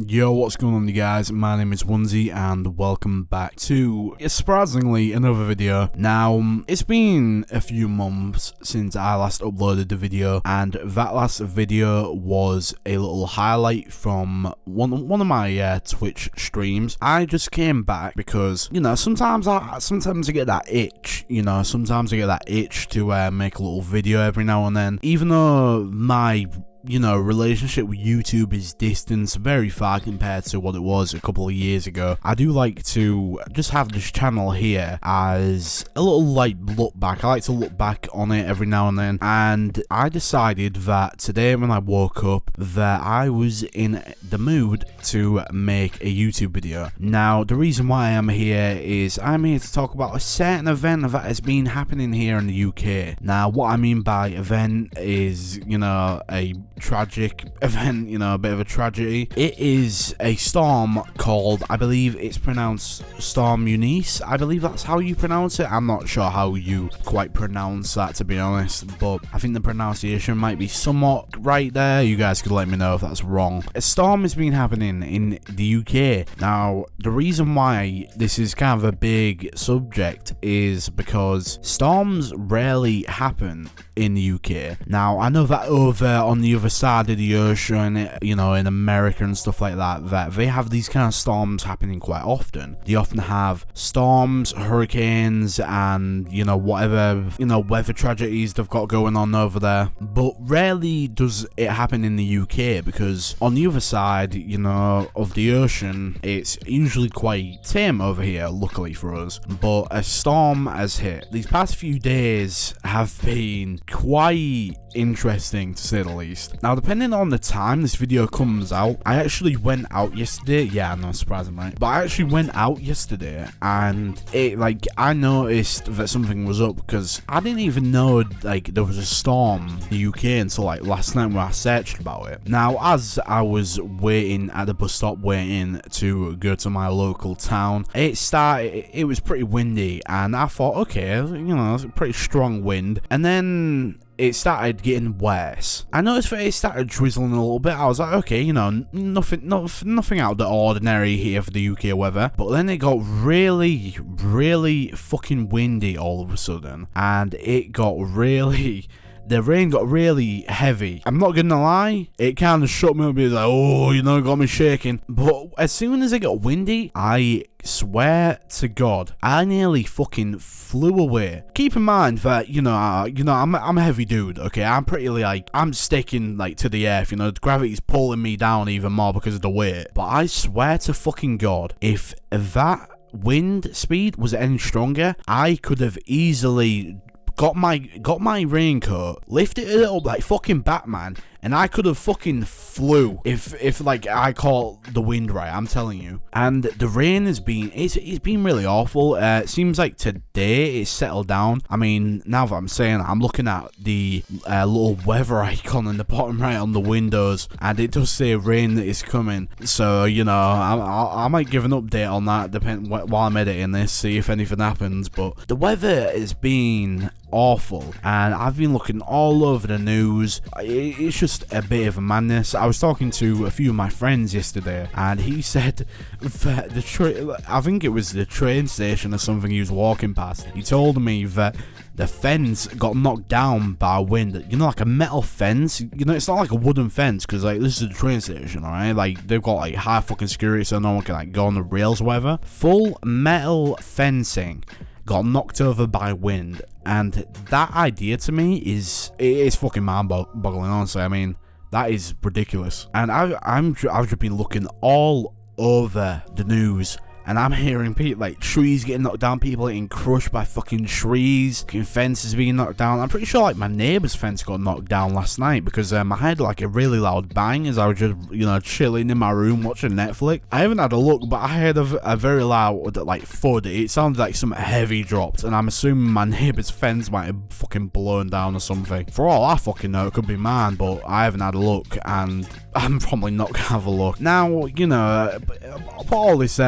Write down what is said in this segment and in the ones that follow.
Yo, what's going on, you guys? My name is Onesie and welcome back to, surprisingly, another video. Now, it's been a few months since I last uploaded the video, and that last video was a little highlight from one of my Twitch streams. I just came back because, sometimes I get that itch, sometimes I get that itch to make a little video every now and then, even though my relationship with YouTube is distant, very far compared to what it was a couple of years ago. I do like to just have this channel here as a little look back. I like to look back on it every now and then, and I decided that today when I woke up that I was in the mood to make a YouTube video. Now, the reason why I'm here is I'm here to talk about a certain event that has been happening here in the UK. Now, what I mean by event is, a tragic event, a bit of a tragedy. It is a storm called, I believe it's pronounced Storm Eunice. I believe that's how you pronounce it. I'm not sure how you quite pronounce that, to be honest, but I think the pronunciation might be somewhat right there. You guys could let me know if that's wrong. A storm has been happening in the UK. Now, the reason why this is kind of a big subject is because storms rarely happen in the UK. Now, I know that over on the other side of the ocean, in America and stuff like that, that they have these kind of storms happening quite often. They often have storms, hurricanes, and, whatever, weather tragedies they've got going on over there. But rarely does it happen in the UK because on the other side, of the ocean, it's usually quite tame over here, luckily for us. But a storm has hit. These past few days have been quite interesting, to say the least. Now, depending on the time this video comes out, I actually went out yesterday. Yeah, no, surprisingly, but I actually went out yesterday, and I noticed that something was up because I didn't even know there was a storm in the UK until last night when I searched about it. Now, as I was waiting at the bus stop, waiting to go to my local town, it was pretty windy, and I thought, okay, it's a pretty strong wind, and then it started getting worse. I noticed that it started drizzling a little bit. I was like, okay, nothing out of the ordinary here for the UK weather. But then it got really, really fucking windy all of a sudden, and the rain got really heavy. I'm not gonna lie, it kind of shook me up. It was like, got me shaking. But as soon as it got windy, I swear to God, I nearly fucking flew away. Keep in mind that, I'm a heavy dude, okay? I'm pretty, I'm sticking, to the earth, the gravity's pulling me down even more because of the weight. But I swear to fucking God, if that wind speed was any stronger, I could have easily got my raincoat, lifted it up like fucking Batman, and I could have fucking flew if I caught the wind right, I'm telling you. And the rain has been, it's been really awful. It seems like today it's settled down. I mean, now that I'm saying that, I'm looking at the little weather icon in the bottom right on the windows, and it does say rain is coming. So, I might give an update on that while I'm editing this, see if anything happens. But the weather has been awful, and I've been looking all over the news. It's just a bit of a madness. I was talking to a few of my friends yesterday, and he said that I think it was the train station or something he was walking past. He told me that the fence got knocked down by wind. Like a metal fence. It's not like a wooden fence, because this is the train station, alright? They've got high fucking security so no one can go on the rails or whatever. Full metal fencing got knocked over by wind, and that idea to me is fucking mind-boggling, honestly. I mean, that is ridiculous. And I've just been looking all over the news, and I'm hearing people trees getting knocked down, people getting crushed by fucking trees, fucking fences being knocked down. I'm pretty sure my neighbour's fence got knocked down last night because I had a really loud bang as I was just chilling in my room watching Netflix. I haven't had a look, but I heard a very loud thud. It sounded like something heavy dropped, and I'm assuming my neighbour's fence might have fucking blown down or something. For all I fucking know, it could be mine, but I haven't had a look, and I'm probably not gonna have a look. Now, put all this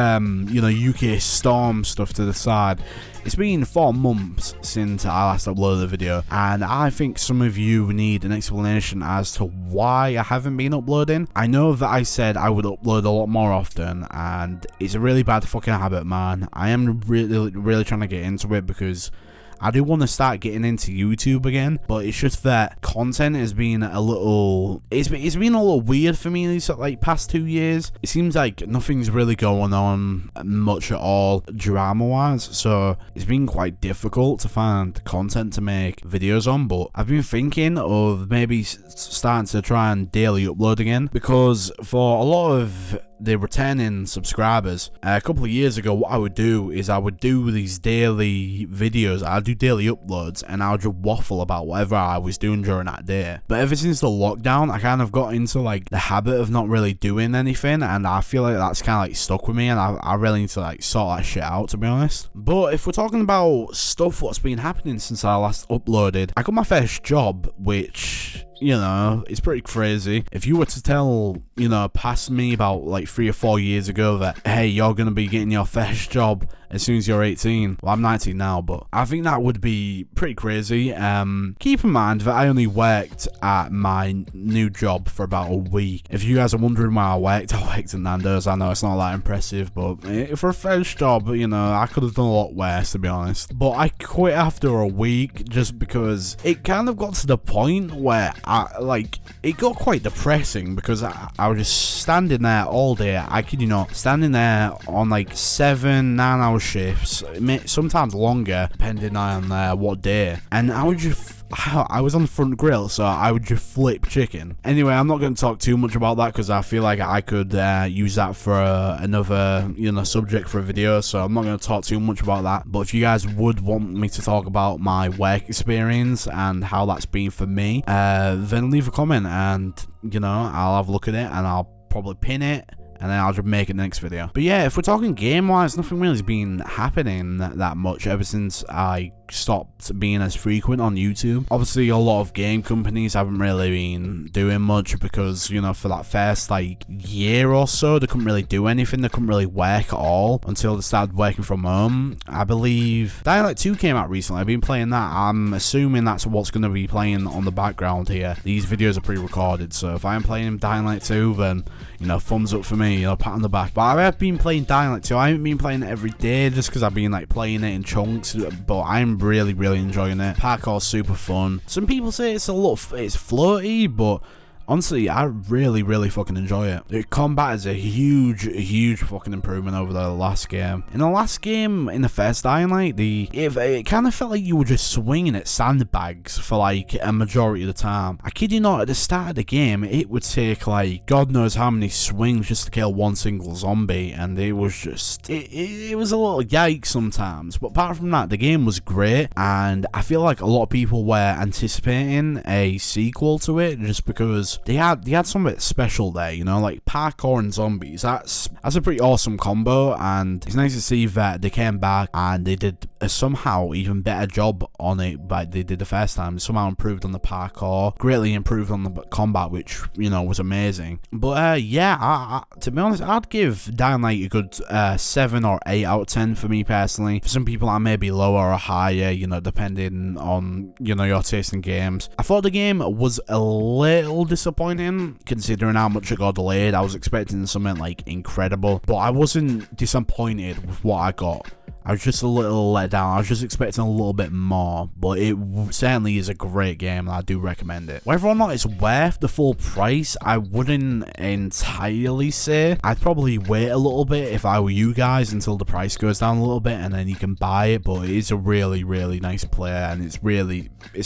UK Storm stuff to the side, it's been 4 months since I last uploaded a video, and I think some of you need an explanation as to why I haven't been uploading. I know that I said I would upload a lot more often, and it's a really bad fucking habit, man. I am really trying to get into it because I do want to start getting into YouTube again, but it's just that content has been a little, it's been a little weird for me these like past 2 years. It seems like nothing's really going on much at all drama wise, so it's been quite difficult to find content to make videos on. But I've been thinking of maybe starting to try and daily upload again, because for a lot of the returning subscribers, a couple of years ago, what I would do is I would do these daily videos. I'd do daily uploads and I would just waffle about whatever I was doing during that day. But ever since the lockdown, I kind of got into like the habit of not really doing anything, and I feel like that's kind of like stuck with me, and I really need to like sort that shit out, to be honest. But if we're talking about stuff what's been happening since I last uploaded, I got my first job, which, you know, it's pretty crazy. If you were to tell, you know, past me about like 3 or 4 years ago that, hey, you're gonna be getting your first job as soon as you're 18, well, I'm 19 now, but I think that would be pretty crazy. Keep in mind that I only worked at my new job for about a week. If you guys are wondering where I worked at Nando's. I know it's not that impressive, but for a first job, you know, I could have done a lot worse, to be honest. But I quit after a week just because it kind of got to the point where it got quite depressing, because I was just standing there all day. I kid you not, standing there on like 7-9 hour shifts, sometimes longer depending on what day, and I was on the front grill, so I would just flip chicken. Anyway, I'm not going to talk too much about that because I feel like I could use that for another, you know, subject for a video, so I'm not going to talk too much about that. But if you guys would want me to talk about my work experience and how that's been for me, then leave a comment, and, you know, I'll have a look at it and I'll probably pin it, and then I'll just make it next video. But yeah, if we're talking game-wise, nothing really has been happening that much ever since I stopped being as frequent on YouTube. Obviously, a lot of game companies haven't really been doing much because, you know, for that first like year or so, they couldn't really do anything. They couldn't really work at all until they started working from home. I believe Dying Light 2 came out recently. I've been playing that. I'm assuming that's what's going to be playing on the background here. These videos are pre-recorded, so if I'm playing Dying Light 2, then, you know, thumbs up for me, you know, pat on the back. But I have been playing Dying Light 2. I haven't been playing it every day just because I've been like playing it in chunks, but I'm really enjoying it. Parkour's super fun. Some people say it's it's floaty, but honestly, I really fucking enjoy it. The combat is a huge fucking improvement over the last game. In the last game, in the first Dying Light, it kind of felt like you were just swinging at sandbags for like a majority of the time. I kid you not, at the start of the game, it would take like God knows how many swings just to kill one single zombie, and it was just, it was a little yikes sometimes. But apart from that, the game was great, and I feel like a lot of people were anticipating a sequel to it just because they had something special there, you know, like parkour and zombies. That's a pretty awesome combo, and it's nice to see that they came back and they did a somehow even better job on it like they did the first time. They somehow improved on the parkour, greatly improved on the combat, which, you know, was amazing. But yeah, to be honest, I'd give Dying Light a good 7 or 8 out of 10 for me personally. For some people, I may be lower or higher, you know, depending on, you know, your taste in games. I thought the game was a little disappointing considering how much it got delayed. I was expecting something like incredible, but I wasn't disappointed with what I got. I was just a little let down. I was just expecting a little bit more, but it certainly is a great game and I do recommend it. Whether or not it's worth the full price, I wouldn't entirely say. I'd probably wait a little bit if I were you guys until the price goes down a little bit and then you can buy it, but it is a really nice player, and it's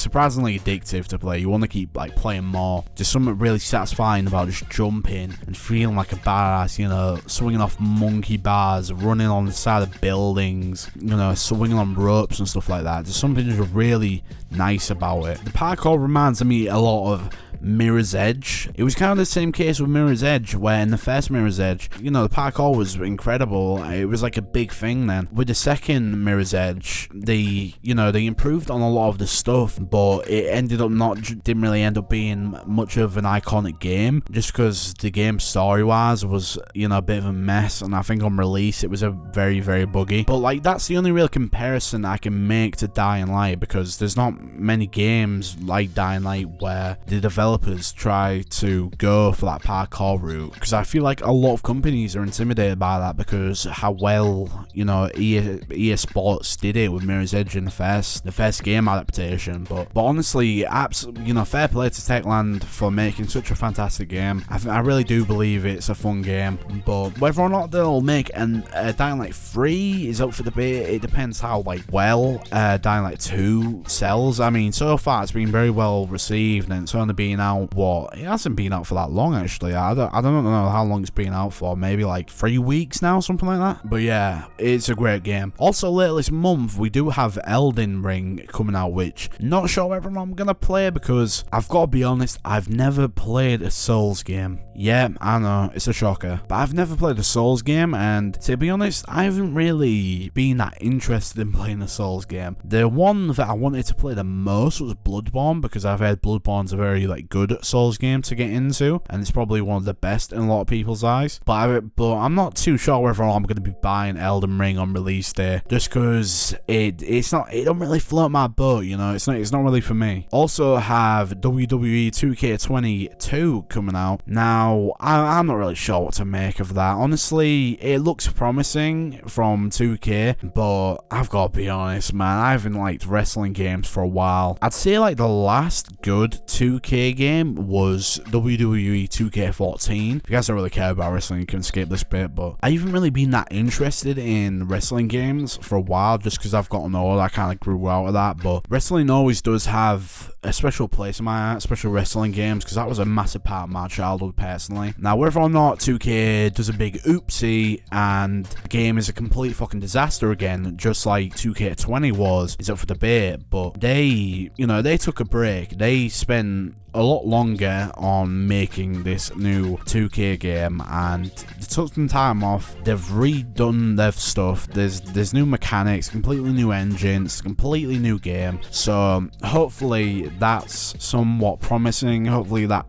surprisingly addictive to play. You want to keep like playing more. There's something really satisfying about just jumping and feeling like a badass, you know, swinging off monkey bars, running on the side of buildings, you know, swinging on ropes and stuff like that. There's something just really nice about it. The parkour reminds me a lot of Mirror's Edge. It was kind of the same case with Mirror's Edge, where in the first Mirror's Edge, you know, the parkour was incredible. It was like a big thing then. With the second Mirror's Edge, they improved on a lot of the stuff, but it ended up didn't really end up being much of an iconic game, just because the game story-wise was, you know, a bit of a mess, and I think on release it was a very, very buggy. But like, that's the only real comparison I can make to Dying Light, because there's not many games like Dying Light where the developers try to go for that parkour route, because I feel like a lot of companies are intimidated by that because how well, you know, EA Sports did it with Mirror's Edge in the first game adaptation. But honestly, you know, fair play to Techland for making such a fantastic game. I really do believe it's a fun game, but whether or not they'll make a Dying Light 3 is up for debate. It depends how like well Dying Light 2 sells. I mean, so far it's been very well received, and it's only been out, it hasn't been out for that long actually. I don't know how long it's been out for, maybe like 3 weeks now, something like that. But yeah, it's a great game. Also later this month we do have Elden Ring coming out, which not sure whether I'm gonna play, because I've got to be honest, I've never played a Souls game. Yeah, I know, it's a shocker, but I've never played a Souls game, and to be honest, I haven't really been that interested in playing a Souls game. The one that I wanted to play the most was Bloodborne, because I've heard Bloodborne's a very like good Souls game to get into, and it's probably one of the best in a lot of people's eyes. But I'm not too sure whether I'm going to be buying Elden Ring on release day, just because it don't really float my boat, you know. It's not really for me. Also have WWE 2K22 coming out. Now, I'm not really sure what to make of that. Honestly, it looks promising from 2K, but I've got to be honest, man, I haven't liked wrestling games for a while. I'd say like the last good 2K game was WWE 2K14. If you guys don't really care about wrestling, you can skip this bit, but I haven't really been that interested in wrestling games for a while, just because I've gotten old. I kind of grew out of that, but wrestling always does have a special place in my heart, especially wrestling games, because that was a massive part of my childhood personally. Now, whether or not 2K does a big oopsie and the game is a complete fucking disaster again, just like 2K20 was, is up for debate, but they took a break. They spent a lot longer on making this new 2K game, and they took some time off. They've redone their stuff. There's new mechanics, completely new engines, completely new game. So hopefully that's somewhat promising. Hopefully that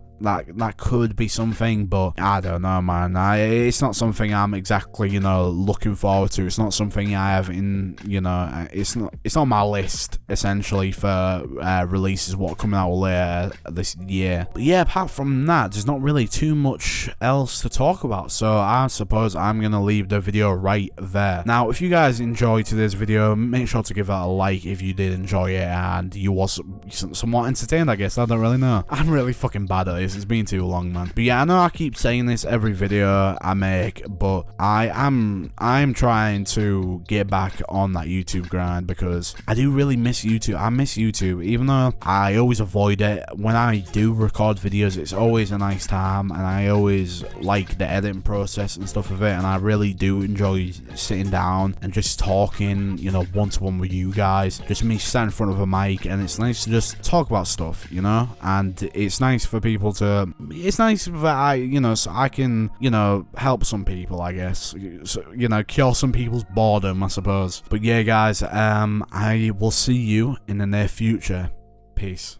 could be something, but I don't know, man. It's not something I'm exactly, you know, looking forward to. It's not something I have in, you know, it's not on my list essentially for releases what are coming out later this year. But yeah, apart from that, there's not really too much else to talk about, so I suppose I'm gonna leave the video right there. Now, if you guys enjoyed today's video, make sure to give that a like if you did enjoy it and you was somewhat entertained, I guess. I don't really know. I'm really fucking bad at this. It's been too long, man. But yeah, I know I keep saying this every video I make, but I'm trying to get back on that YouTube grind, because I do really miss YouTube. I miss YouTube, even though I always avoid it. When I do record videos, it's always a nice time, and I always like the editing process and stuff of it, and I really do enjoy sitting down and just talking, you know, one-to-one with you guys, just me sat in front of a mic, and it's nice to just talk about stuff, you know, and it's nice for people to it's nice that so I can, you know, help some people, I guess, so, you know, cure some people's boredom, I suppose. But yeah, guys, I will see you in the near future. Peace.